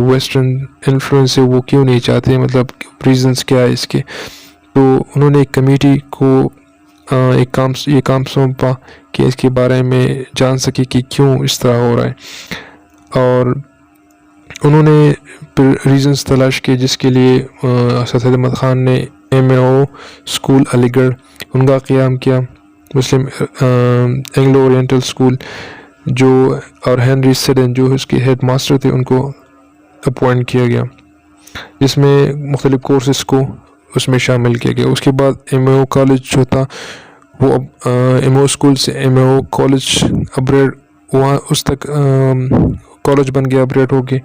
Western influence ہے وہ کیوں نہیں چاہتے, مطلب ریزنس کیا ہے اس کے. تو انہوں نے ایک کمیٹی کو یہ کام سونپا کہ اس کے بارے میں جان سکے کہ کیوں اس طرح ہو رہا ہے, اور انہوں نے ریزنس تلاش کیے, جس کے لیے اسد احمد خان نے MAO اسکول علی گڑھ ان کا قیام کیا, مسلم اینگلو اورینٹل اسکول جو, اور ہینری سیڈن جو اس کے ہیڈ ماسٹر تھے ان کو اپوائنٹ کیا گیا, جس میں مختلف کورسز کو اس میں شامل کیا گیا. اس کے بعد MAO کالج جو تھا وہ MAO اسکول سے MAO کالج اپگریڈ, وہاں اس تک کالج بن گیا اپگریڈ ہو کے.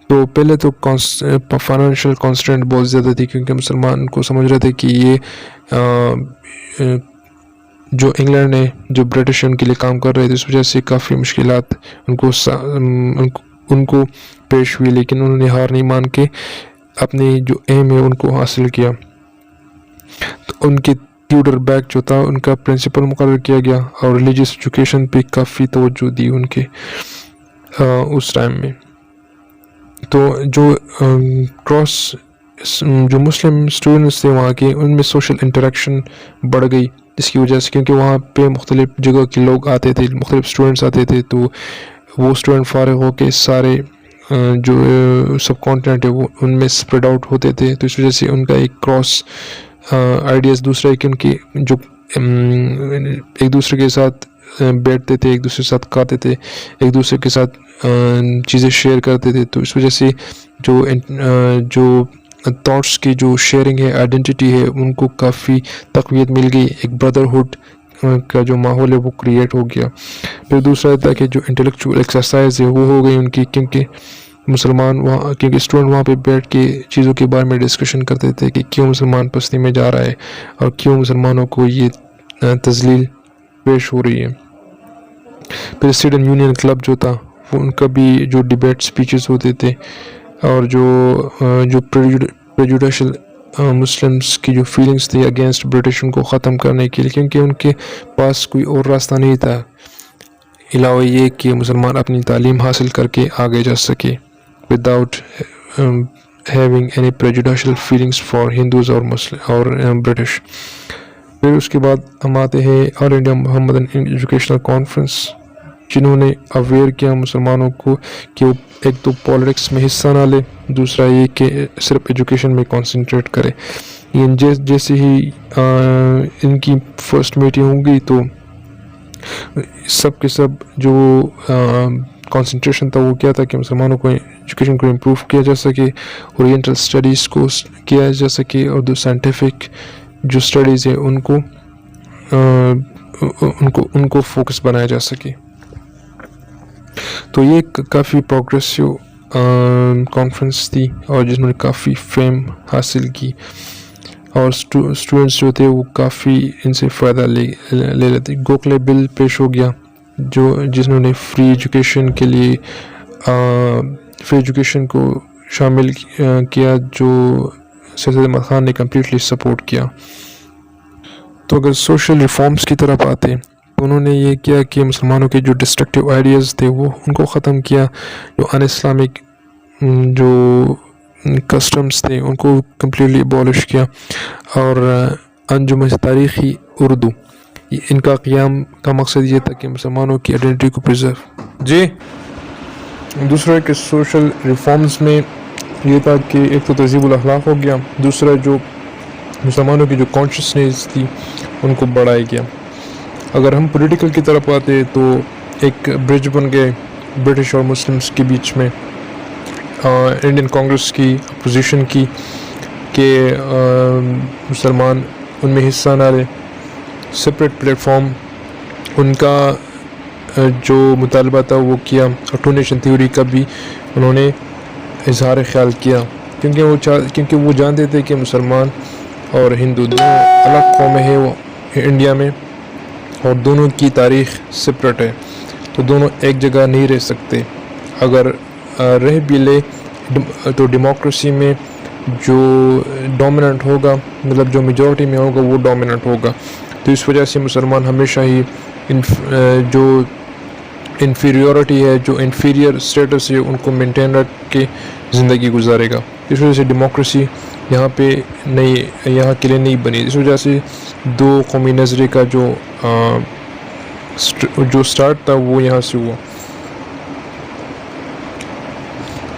تو پہلے تو فائنینشیل کانسٹرینٹ بہت زیادہ تھی, کیونکہ مسلمان کو سمجھ رہے تھے کہ یہ جو انگلینڈ نے جو برٹش ان کے لیے کام کر رہے تھے, اس وجہ سے کافی مشکلات ان کو پیش ہوئی, لیکن انہوں نے ہار نہیں مان کے اپنی جو ایم ہے ان کو حاصل کیا. تو ان کے ٹیوٹر بیک جو تھا ان کا پرنسپل مقرر کیا گیا, اور ریلیجیس ایجوکیشن پہ کافی توجہ دی ان کے اس ٹائم میں. تو جو جو مسلم اسٹوڈنٹس تھے وہاں کے, ان میں سوشل انٹریکشن بڑھ گئی, جس کی وجہ سے, کیونکہ وہاں پہ مختلف جگہ کے لوگ آتے تھے, مختلف اسٹوڈنٹس آتے تھے, تو وہ اسٹوڈنٹ فارغ ہو کے سارے جو سب کانٹیننٹ ہے وہ ان میں اسپریڈ آؤٹ ہوتے تھے. تو اس وجہ سے ان کا ایک کراس آئیڈیاز دوسرا ہے کہ ان کی جو ایک دوسرے کے ساتھ بیٹھتے تھے, ایک دوسرے کے ساتھ کھاتے تھے, ایک دوسرے کے ساتھ چیزیں شیئر کرتے تھے. تو اس وجہ سے جو تھاٹس کی جو شیئرنگ ہے, آئیڈینٹی ہے, ان کو کافی تقویت مل گئی, ایک بردرہڈ کا جو ماحول ہے وہ کریٹ ہو گیا. پھر دوسرا تھا کہ جو انٹلیکچوئل ایکسرسائز ہے وہ ہو گئی ان کی, کیونکہ کیونکہ اسٹوڈنٹ وہاں پہ بیٹھ کے چیزوں کے بارے میں ڈسکشن کرتے تھے کہ کیوں مسلمان پستی میں جا رہا ہے, اور کیوں مسلمانوں کو یہ تذلیل پیش ہو رہی ہے. پھر اسٹوڈنٹ یونین کلب جو تھا وہ ان کا بھی جو ڈیبیٹ اسپیچز ہوتے تھے, اور جو پریجوڈیشل مسلمس کی جو فیلنگس تھی اگینسٹ برٹش, ان کو ختم کرنے کے لیے, کیونکہ ان کے پاس کوئی اور راستہ نہیں تھا علاوہ یہ کہ مسلمان اپنی تعلیم حاصل کر کے آگے جا سکے without having any prejudicial feelings for Hindus اور برٹش. پھر اس کے بعد ہم آتے ہیں all India Mohammedan educational conference, جنہوں نے اویئر کیا مسلمانوں کو کہ وہ ایک تو پالیٹکس میں حصہ نہ لے, دوسرا یہ کہ صرف ایجوکیشن میں کانسنٹریٹ کرے. جیسے ہی ان کی فرسٹ میٹنگ ہو گئی تو سب کے سب جو کانسنٹریشن تھا وہ کیا تھا کہ مسلمانوں کو ایجوکیشن کو امپروو کیا جا سکے, اورینٹل اسٹڈیز کو کیا جا سکے, اور جو سائنٹیفک جو اسٹڈیز ہیں ان کو فوکس بنایا جا سکے. تو یہ کافی پروگریسو کانفرنس تھی, اور جس میں کافی فیم حاصل کی, اور اسٹوڈنٹس جو تھے وہ کافی ان سے فائدہ لے لیتے. گوکھلے بل پیش ہو گیا جس نے فری ایجوکیشن کے لیے فری ایجوکیشن کو شامل کیا, جو سید احمد خان نے کمپلیٹلی سپورٹ کیا. تو اگر سوشل ریفارمز کی طرف آتے تو انہوں نے یہ کیا کہ مسلمانوں کے جو ڈسٹرکٹیو آئیڈیاز تھے وہ ان کو ختم کیا, جو ان اسلامک جو کسٹمز تھے ان کو کمپلیٹلی ابالش کیا, اور انجمن تاریخی اردو ان کا قیام کا مقصد یہ تھا کہ مسلمانوں کی آئیڈینٹی کو پرزرو. دوسرا کہ سوشل ریفارمز میں یہ تھا کہ ایک تو تہذیب الاخلاق ہو گیا, دوسرا جو مسلمانوں کی جو کانشیسنیس تھی ان کو بڑھایا گیا. اگر ہم پولیٹیکل کی طرف آتے تو ایک برج بن گئے برٹش اور مسلمس کے بیچ میں, انڈین کانگریس کی اپوزیشن کی کہ مسلمان ان میں حصہ نہ لے, سپریٹ پلیٹ فارم ان کا جو مطالبہ تھا وہ کیا, اور ٹو نیشن تھیوری کا بھی انہوں نے اظہار خیال کیا, کیونکہ وہ جانتے تھے کہ مسلمان اور ہندو دونوں الگ قومیں ہیں وہ انڈیا میں, اور دونوں کی تاریخ سپریٹ ہے, تو دونوں ایک جگہ نہیں رہ سکتے. اگر رہ بھی لے تو ڈیموکریسی میں جو ڈومیننٹ ہوگا, مطلب جو میجورٹی میں ہوگا وہ ڈومیننٹ ہوگا. تو اس وجہ سے مسلمان ہمیشہ ہی جو انفیریورٹی ہے، جو انفیریئر اسٹیٹس ہے، ان کو مینٹین رکھ کے زندگی گزارے گا. اس وجہ سے ڈیموکریسی یہاں پہ یہاں کے لیے نہیں بنی. اس وجہ سے دو قومی نظریے کا جو سٹارٹ تھا وہ یہاں سے ہوا.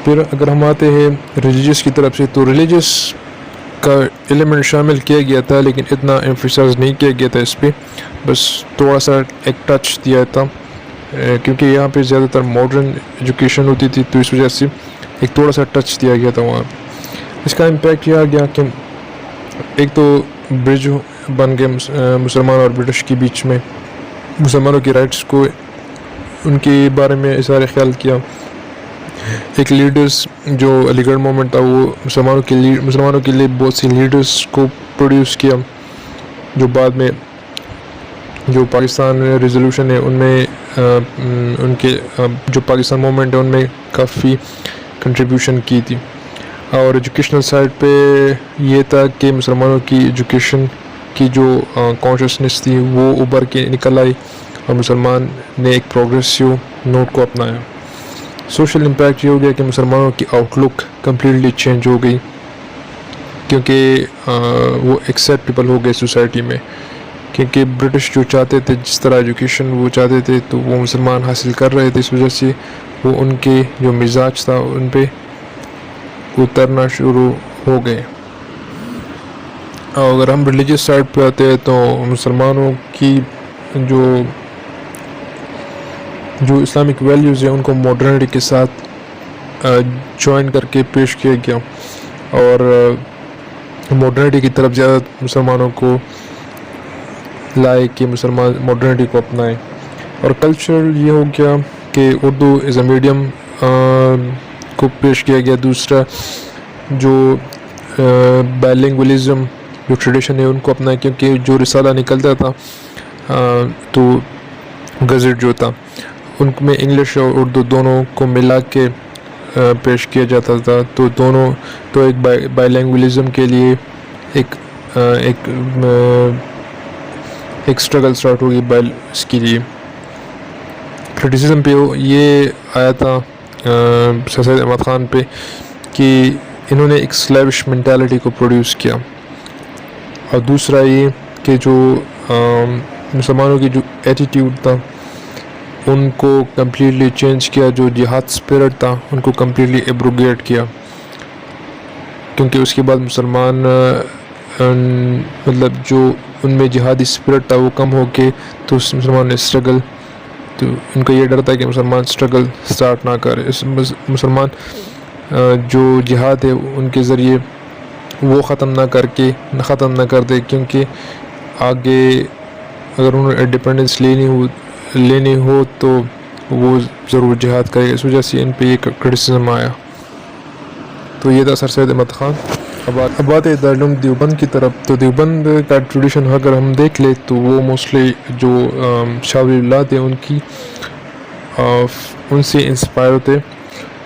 پھر اگر ہم آتے ہیں ریلیجیس کی طرف سے، تو ریلیجیس کا ایلیمنٹ شامل کیا گیا تھا، لیکن اتنا ایمفیسائز نہیں کیا گیا تھا اس پہ، بس تھوڑا سا ایک ٹچ دیا تھا، کیونکہ یہاں پہ زیادہ تر ماڈرن ایجوکیشن ہوتی تھی، تو اس وجہ سے ایک تھوڑا سا ٹچ دیا گیا تھا وہاں پہ. اس کا امپیکٹ یہ آ گیا کہ ایک تو برج بن گئے مسلمان اور برٹش کے بیچ میں، مسلمانوں کی رائٹس کو ان کے بارے میں اظہار خیال کیا. ایک لیڈرز جو علی گڑھ مومنٹ تھا، وہ مسلمانوں کے لیے بہت سی لیڈرز کو پروڈیوس کیا، جو بعد میں جو پاکستان ریزولوشن ہے ان میں ان کے جو پاکستان مومنٹ ہے ان میں کافی کنٹریبیوشن کی تھی. اور ایجوکیشنل سائڈ پہ یہ تھا کہ مسلمانوں کی ایجوکیشن کی جو کانشیسنیس تھی وہ ابھر کے نکل آئی، اور مسلمان نے ایک پروگریسیو نوٹ کو اپنایا. سوشل امپیکٹ یہ ہو گیا کہ مسلمانوں کی آؤٹ لک کمپلیٹلی چینج ہو گئی، کیونکہ وہ ایکسیپٹیبل ہو گئے سوسائٹی میں. کیونکہ برٹش جو چاہتے تھے، جس طرح ایجوکیشن وہ چاہتے تھے، تو وہ مسلمان حاصل کر رہے تھے. اس وجہ سے وہ ان کے جو مزاج تھا ان پہ اترنا شروع ہو گئے. اور اگر ہم ریلیجیس سائڈ پہ آتے ہیں تو مسلمانوں کی جو اسلامک ویلیوز ہیں ان کو ماڈرنٹی کے ساتھ جوائن کر کے پیش کیا گیا، اور ماڈرنٹی کی طرف زیادہ مسلمانوں کو لائے کہ مسلمان ماڈرنٹی کو اپنائیں. اور کلچر یہ ہو گیا کہ اردو ایز اے میڈیم کو پیش کیا گیا. دوسرا جو بائلنگولیزم جو ٹریڈیشن ہے ان کو اپنا، کیونکہ جو رسالہ نکلتا تھا تو گزٹ جو تھا ان میں انگلش اور اردو دونوں کو ملا کے پیش کیا جاتا تھا. تو دونوں تو ایک بائلنگولیزم کے لیے ایک سٹرگل سٹارٹ ہوگی اس کے لیے. کرٹیسزم پہ یہ آیا تھا سر سید احمد خان پہ کہ انہوں نے ایک سلیوش مینٹیلٹی کو پروڈیوس کیا. اور دوسرا یہ کہ جو مسلمانوں کی جو ایٹیٹیوڈ تھا ان کو کمپلیٹلی چینج کیا. جو جہاد اسپرٹ تھا ان کو کمپلیٹلی ایبروگیٹ کیا، کیونکہ اس کے بعد مسلمان مطلب جو ان میں جہادی اسپرٹ تھا وہ کم ہو کے، تو مسلمان نے اسٹرگل، تو ان کا یہ ڈر تھا کہ مسلمان اسٹرگل سٹارٹ نہ کرے. مسلمان جو جہاد ہے ان کے ذریعے وہ ختم نہ کر دے، کیونکہ آگے اگر انہوں نے انڈیپینڈنس لینی ہو تو وہ ضرور جہاد کرے. اس وجہ سے ان پہ یہ کرٹیسزم آیا. تو یہ تھا سر سید احمد خان. اب آتے دارالعلوم دیوبند کی طرف. تو دیوبند کا ٹریڈیشن اگر ہم دیکھ لیں تو وہ موسٹلی جو شاہ ولی اللہ تھے ان سے انسپائر ہوتے،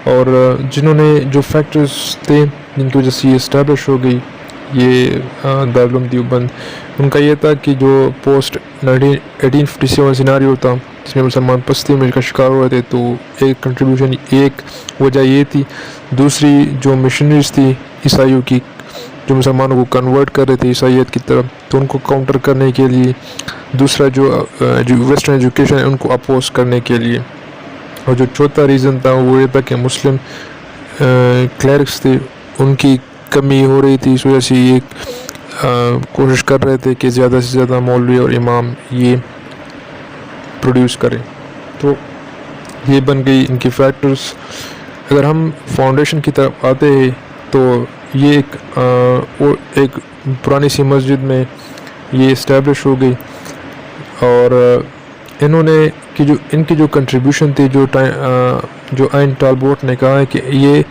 اور جنہوں نے جو فیکٹرز تھے جن کی وجہ سے یہ اسٹیبلش ہو گئی یہ دارالعلوم دیوبند، ان کا یہ تھا کہ جو پوسٹ 1857 سیناریو تھا جس میں مسلمان پستی میں کا شکار ہوئے تھے، تو ایک کنٹریبیوشن ایک وجہ یہ تھی. دوسری جو مشنریز تھی عیسائیوں کی جو مسلمانوں کو کنورٹ کر رہے تھے عیسائیت کی طرف، تو ان کو کاؤنٹر کرنے کے لیے. دوسرا جو ویسٹرن ایجوکیشن ہے ان کو اپوز کرنے کے لیے. اور جو چوتھا ریزن تھا وہ یہ تھا کہ مسلم کلیرکس تھے ان کی کمی ہو رہی تھی. اس وجہ سے یہ کوشش کر رہے تھے کہ زیادہ سے زیادہ مولوی اور امام یہ پروڈیوس کریں. تو یہ بن گئی ان کی فیکٹرز. اگر ہم فاؤنڈیشن کی طرف آتے ہیں تو یہ ایک پرانی سی مسجد میں یہ اسٹیبلش ہو گئی، اور انہوں نے ان کی جو کنٹریبیوشن تھی جو آئین ٹالبوٹ نے کہا ہے کہ یہ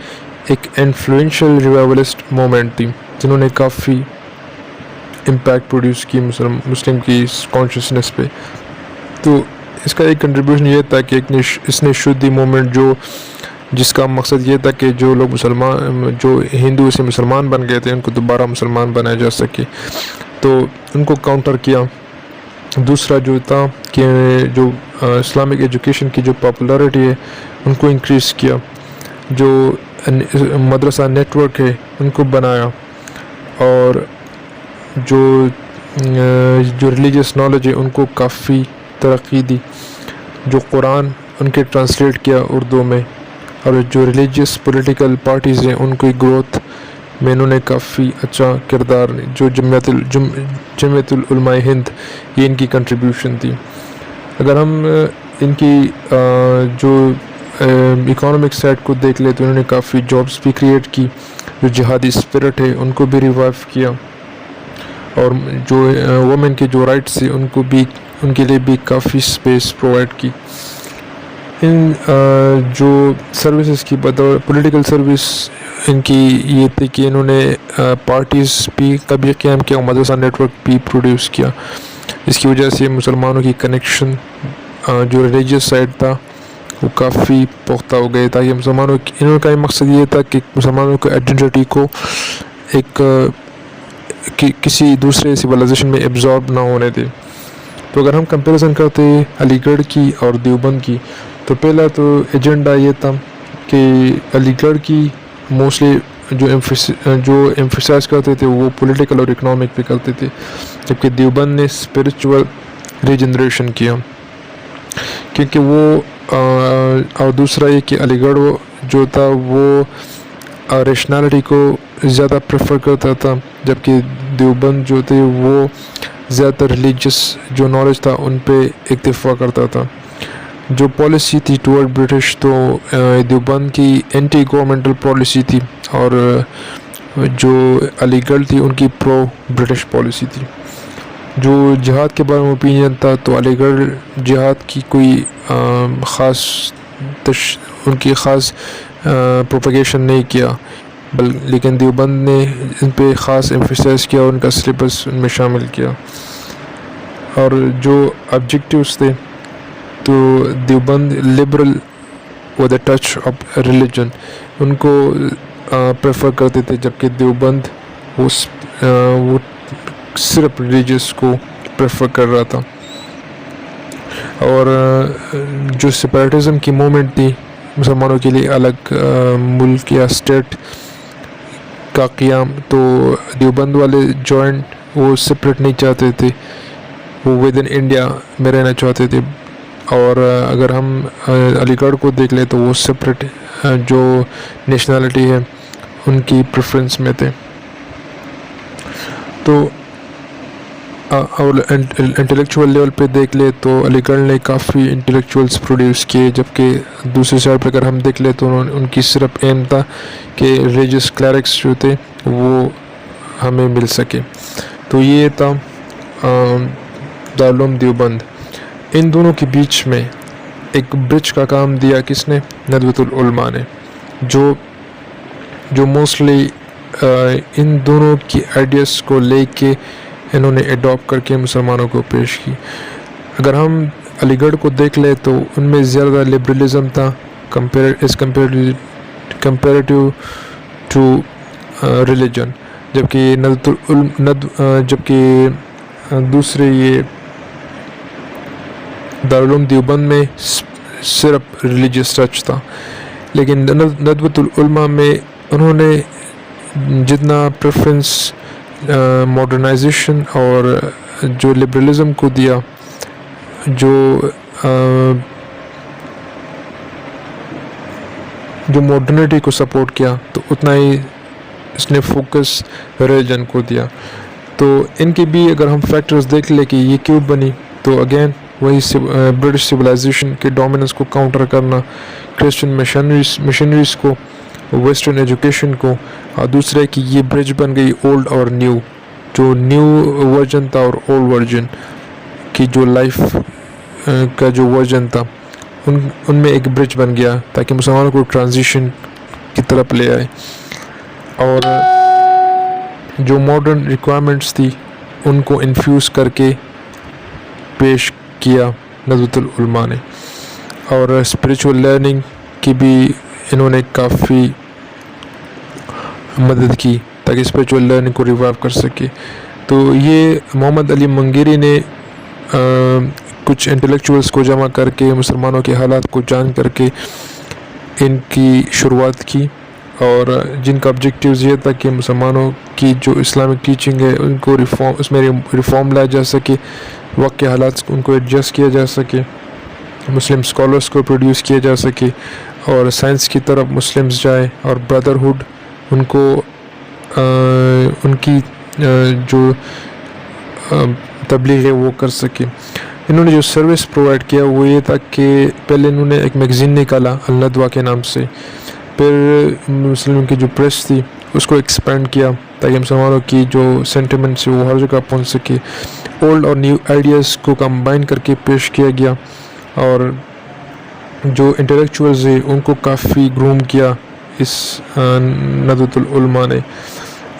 ایک انفلوئنشل ریوائولسٹ مومنٹ تھی جنہوں نے کافی امپیکٹ پروڈیوس کی مسلم کی کانشیسنیس پہ. تو اس کا ایک کنٹریبیوشن یہ تھا کہ اس نے شدھی مومنٹ جس کا مقصد یہ تھا کہ جو لوگ جو ہندو سے مسلمان بن گئے تھے ان کو دوبارہ مسلمان بنایا جا سکے، تو ان کو کاؤنٹر کیا. دوسرا جو تھا کہ جو اسلامک ایجوکیشن کی جو پاپولیرٹی ہے ان کو انکریز کیا، جو مدرسہ نیٹ ورک ہے ان کو بنایا، اور جو ریلیجیس نالج ہے ان کو کافی ترقی دی، جو قرآن ان کے ٹرانسلیٹ کیا اردو میں، اور جو ریلیجیس پولیٹیکل پارٹیز ہیں ان کی گروتھ میں انہوں نے کافی اچھا کردار، جو جمعیت العلماء ہند، یہ ان کی کنٹریبیوشن تھی۔ اگر ہم ان کی جو اکانومک سائڈ کو دیکھ لیں تو انہوں نے کافی جابس بھی کریٹ کی، جو جہادی اسپرٹ ہے ان کو بھی ریوائیو کیا، اور جو وومن کے جو رائٹس ہیں ان کے لیے بھی کافی اسپیس پرووائڈ کی۔ ان جو سروسز کی پولیٹیکل سروس ان کی یہ تھی کہ انہوں نے پارٹیز بھی کبھی قائم کیا، مدرسہ نیٹ ورک بھی پروڈیوس کیا، اس کی وجہ سے مسلمانوں کی کنیکشن جو ریلیجیس سائڈ تھا وہ کافی پختہ ہو گئے، تاکہ انہوں کا مقصد یہ تھا کہ مسلمانوں کو آئیڈینٹی کو ایک کسی دوسرے سویلائزیشن میں ایبزارب نہ ہونے دے۔ تو اگر ہم کمپیریزن کرتے علی گڑھ کی اور دیوبند کی، تو پہلا تو ایجنڈا یہ تھا کہ علی گڑھ کی موسٹلی جو ایمفیسائز کرتے تھے وہ پولیٹیکل اور اکنامک پہ کرتے تھے، جبکہ دیوبند نے اسپرچول ریجنریشن کیا، کیونکہ وہ اور دوسرا یہ کہ علی گڑھ جو تھا وہ ریشنالٹی کو زیادہ پریفر کرتا تھا، جبکہ دیوبند جو تھے وہ زیادہ تر ریلیجیس جو نالج تھا ان پہ اکتفا کرتا تھا۔ جو پالیسی تھی ٹورڈ برٹش، تو دیوبند کی اینٹی گورنمنٹل پالیسی تھی، اور جو علی گڑھ تھی ان کی پرو برٹش پالیسی تھی۔ جو جہاد کے بارے میں اوپینین تھا تو علی گڑھ جہاد کی کوئی ان کی خاص پروپیگیشن نہیں کیا، لیکن دیوبند نے ان پہ خاص ایمفیسائز کیا اور ان کا سلیبس ان میں شامل کیا۔ اور جو آبجیکٹیوز تھے تو Deoband liberal with a touch of religion ان کو پریفر کرتے تھے، جبکہ دیوبند وہ صرف ریلیجیس کو پریفر کر رہا تھا۔ اور جو سپریٹزم کی موومنٹ تھی مسلمانوں کے لیے الگ ملک یا اسٹیٹ کا قیام، تو دیوبند والے جوائنٹ وہ سپریٹ نہیں چاہتے تھے، وہ ود ان انڈیا میں رہنا چاہتے تھے۔ اور اگر ہم علی گڑھ کو دیکھ لیں تو وہ سپریٹ جو نیشنلٹی ہے ان کی پریفرنس میں تھے۔ تو اور انٹلیکچوئل لیول پہ دیکھ لے تو علی گڑھ نے کافی انٹلیکچوئلس پروڈیوس کیے، جبکہ دوسری سائڈ پہ اگر ہم دیکھ لیں تو ان کی صرف ایم تھا کہ ریلیجیس کلیرکس جو تھے وہ ہمیں مل سکے۔ تو یہ تھا دارالعلوم دیوبند۔ ان دونوں کے بیچ میں ایک برج کا کام دیا کس نے؟ ندوۃ العلماء نے، جو موسٹلی ان دونوں کی آئیڈیاز کو لے کے انہوں نے اڈاپٹ کر کے مسلمانوں کو پیش کی۔ اگر ہم علی گڑھ کو دیکھ لیں تو ان میں زیادہ لبرلزم تھا کمپیریٹیو ٹو ریلیجن، جبکہ دوسرے یہ دارالعلوم دیوبند میں صرف ریلیجیس ٹچ تھا۔ لیکن ندوۃ العلماء میں انہوں نے جتنا پریفرنس ماڈرنائزیشن اور جو لبرلزم کو دیا، جو ماڈرنٹی کو سپورٹ کیا، تو اتنا ہی اس نے فوکس ریلیجن کو دیا۔ تو ان کے بھی اگر ہم فیکٹرز دیکھ لیں کہ یہ کیوں بنی، تو اگین وہی برٹش سویلائزیشن کے ڈومیننس کو کاؤنٹر کرنا، کرسچن مشنریز کو، ویسٹرن ایجوکیشن کو، اور دوسرے کہ یہ برج بن گئی اولڈ اور نیو، جو نیو ورژن تھا اور اولڈ ورژن کی جو لائف کا جو ورژن تھا ان میں ایک برج بن گیا، تاکہ مسلمانوں کو ٹرانزیشن کی طرف لے آئے۔ اور جو ماڈرن ریکوائرمنٹس تھی ان کو انفیوز کر کے پیش کیا ندوۃ العلماء نے۔ اور اسپریچول لرننگ کی بھی انہوں نے کافی مدد کی تاکہ اسپریچول لرننگ کو ریوائیو کر سکے۔ تو یہ محمد علی منگیری نے کچھ انٹلیکچوئلس کو جمع کر کے مسلمانوں کے حالات کو جان کر کے ان کی شروعات کی، اور جن کا آبجیکٹیوز یہ تھا کہ مسلمانوں کی جو اسلامک ٹیچنگ ہے ان کو اس میں ریفارم لایا جا سکے، وقت کے حالات ان کو ایڈجسٹ کیا جا سکے، مسلم اسکالرس کو پروڈیوس کیا جا سکے، اور سائنس کی طرف مسلمز جائے، اور بردرہڈ ان کو ان کی جو تبلیغ ہے وہ کر سکے۔ انہوں نے جو سروس پرووائڈ کیا وہ یہ تھا کہ پہلے انہوں نے ایک میگزین نکالا الندوہ کے نام سے، پھر مسلموں کی جو پریس تھی اس کو ایکسپینڈ کیا تاکہ مسلمانوں کی جو سینٹیمنٹس وہ ہر جگہ پہنچ سکے، اولڈ اور نیو آئیڈیاز کو کمبائن کر کے پیش کیا گیا، اور جو انٹلیکچوئلز ہیں ان کو کافی گروم کیا اس ندوۃ العلماء نے،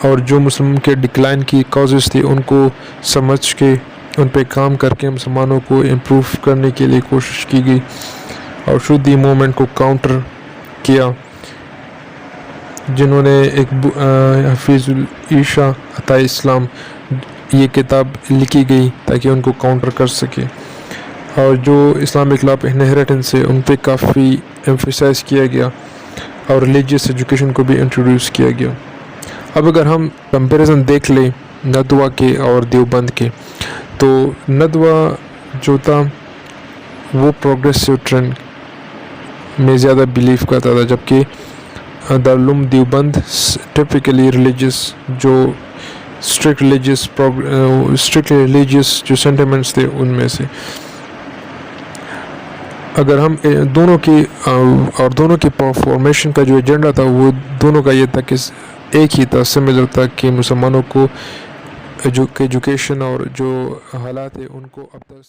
اور جو مسلموں کے ڈکلائن کی کازز تھی ان کو سمجھ کے ان پہ کام کر کے مسلمانوں کو امپروو کرنے کے لیے کوشش کی گئی، اور شودی موومنٹ کو کاؤنٹر کیا، جنہوں نے ایک حفیظ العیشہ عطا اسلام یہ کتاب لکھی گئی تاکہ ان کو کاؤنٹر کر سکے، اور جو اسلامک لا آف انہیریٹنس ہے ان پہ کافی ایمفیسائز کیا گیا، اور ریلیجیس ایجوکیشن کو بھی انٹروڈیوس کیا گیا۔ اب اگر ہم کمپیریزن دیکھ لیں ندوہ کے اور دیوبند کے، تو ندوہ جو تھا وہ پروگریسو ٹرینڈ میں زیادہ بیلیف کرتا تھا، جبکہ دارالعلوم دیوبند ٹپیکلی ریلیجیس جو اسٹرکٹ ریلیجیس جو سینٹیمنٹس تھے ان میں سے۔ اگر ہم دونوں کی فارمیشن کا جو ایجنڈا تھا وہ دونوں کا یہ تھا کہ ایک ہی تھا، سملر تھا، کہ مسلمانوں کو ایجوکیشن اور جو حالات ہیں ان کو اب تک